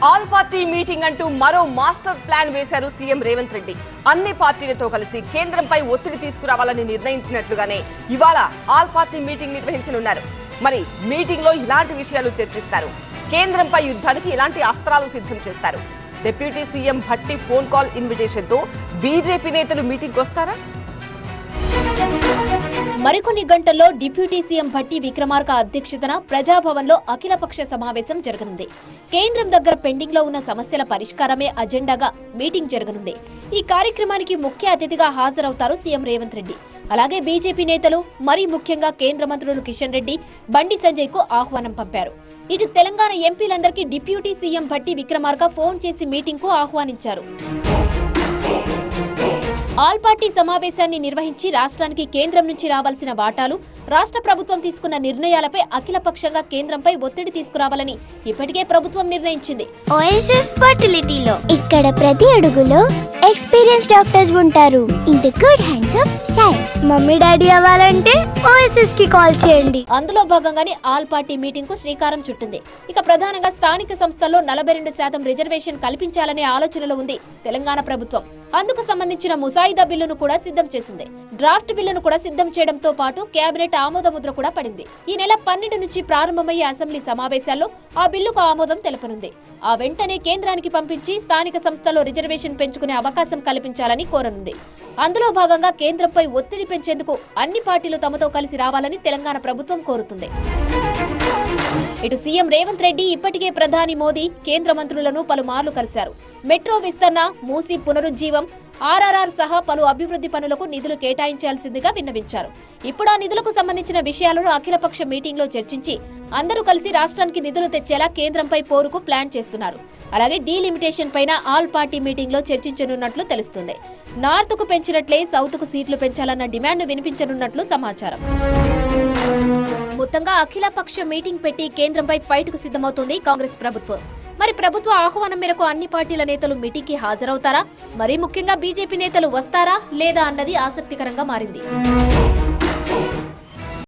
All party meeting అంటూ మరో master plan వేశారు సీఎం రేవంత్ రెడ్డి. అన్ని పార్టీలతో కలిసి కేంద్రంపై ఒత్తిడి తీసుకురావాలని నిర్ణయించినట్లుగానే ఇవాళ ఆల్ పార్టీ మీటింగ్ నిర్వహించనున్నారు. మరి మీటింగ్ లో ఇలాంటి విషయాలు చర్చిస్తారు. కేంద్రంపై యుద్ధానికి ఇలాంటి అస్త్రాలు సిద్ధం చేస్తారు. Deputy CM Bhatti phone call invitation తో బీజేపీ నేతలు మీటింగ్ వస్తారా? మరికొన్ని గంటల్లో డిప్యూటీ సీఎం భట్టి విక్రమార్క అధ్యక్షతన ప్రజాభవన్లో అఖిలపక్ష సమావేశం జరగనుంది. కేంద్రం దగ్గర పెండింగ్ లో ఉన్న సమస్యల పరిష్కారమే అజెండాగా మీటింగ్ జరగనుంది. ఈ కార్యక్రమానికి ముఖ్య అతిథిగా హాజరవుతారు సీఎం రేవంత్ రెడ్డి. అలాగే బీజేపీ నేతలు, మరీ ముఖ్యంగా కేంద్ర మంత్రులు కిషన్ రెడ్డి, బండి సంజయ్ కు ఆహ్వానం పంపారు. ఇటు తెలంగాణ ఎంపీలందరికీ deputy CM Bhatti Vikramarka phone చేసి మీటింగ్ కు ఆహ్వానించారు. ఆల్ పార్టీ సమావేశాన్ని నిర్వహించి రాష్ట్రానికి కేంద్రం నుంచి రావాల్సిన వాటాలు, రాష్ట్ర ప్రభుత్వం తీసుకున్న నిర్ణయాలపై అఖిలపక్షంగా కేంద్రంపై ఒత్తిడి తీసుకురావాలని ఇప్పటికే ప్రభుత్వం నిర్ణయించింది. ఓఎస్ఎస్ ఫర్టిలిటీలో ఇక్కడ ప్రతి అడుగులో ఎక్స్పీరియన్స్ డాక్టర్స్ ఉంటారు. In the good hands of science. Mummy daddy అవ్వాలంటే ఓఎస్ఎస్ కి కాల్ చేయండి. అందులో భాగంగానే ఆల్ పార్టీ మీటింగ్ కు శ్రీకారం చుట్టింది. ఇక ప్రధానంగా స్థానిక సంస్థల్లో 42% రిజర్వేషన్ కల్పించాలనే ఆలోచనలో ఉంది తెలంగాణ ప్రభుత్వం. అందుకు సంబంధించిన ముసాయిదా బిల్లును కూడా సిద్ధం చేసింది. డ్రాఫ్ట్ బిల్లును కూడా సిద్ధం చేయడంతో పాటు కేబినెట్ ఆమోద ముద్ర కూడా పడింది. ఈ నెల 12 నుంచి ప్రారంభమయ్యే అసెంబ్లీ సమావేశాల్లో ఆ బిల్లుకు ఆమోదం తెలపనుంది. ఆ వెంటనే కేంద్రానికి పంపించి స్థానిక సంస్థల్లో రిజర్వేషన్ పెంచుకునే అవకాశం కల్పించాలని కోరనుంది. అందులో భాగంగా కేంద్రంపై ఒత్తిడి పెంచేందుకు అన్ని పార్టీలు తమతో కలిసి రావాలని తెలంగాణ ప్రభుత్వం కోరుతుంది. ఇటు సీఎం రేవంత్ రెడ్డి ఇప్పటికే ప్రధాని మోదీ, కేంద్ర మంత్రులను పలుమార్లు కలిశారు. మెట్రో విస్తరణ, మూసీ పునరుజ్జీవం, ఆర్ఆర్ఆర్ సహా పలు అభివృద్ధి పనులకు నిధులు కేటాయించాల్సిందిగా విన్నవించారు. ఇప్పుడు ఆ నిధులకు సంబంధించిన విషయాలను అఖిలపక్ష మీటింగ్ లో చర్చించి అందరూ కలిసి రాష్ట్రానికి నిధులు తెచ్చేలా కేంద్రంపై పోరుకు ప్లాన్ చేస్తున్నారు. అలాగే డీలిమిటేషన్ పైన ఆల్ పార్టీ మీటింగ్ లో చర్చించనున్నట్లు తెలుస్తుంది. నార్త్ కు పెంచినట్లే సౌత్ కు సీట్లు పెంచాలన్న డిమాండ్ వినిపించనున్నట్లు సమాచారం. మొత్తంగా అఖిలపక్ష మీటింగ్ పెట్టి కేంద్రంపై ఫైట్ కు సిద్ధమవుతోంది కాంగ్రెస్ ప్రభుత్వం. మరి ప్రభుత్వ ఆహ్వానం మేరకు అన్ని పార్టీల నేతలు మీటింగ్ కి హాజరవుతారా? మరీ ముఖ్యంగా బీజేపీ నేతలు వస్తారా లేదా అన్నది ఆసక్తికరంగా మారింది.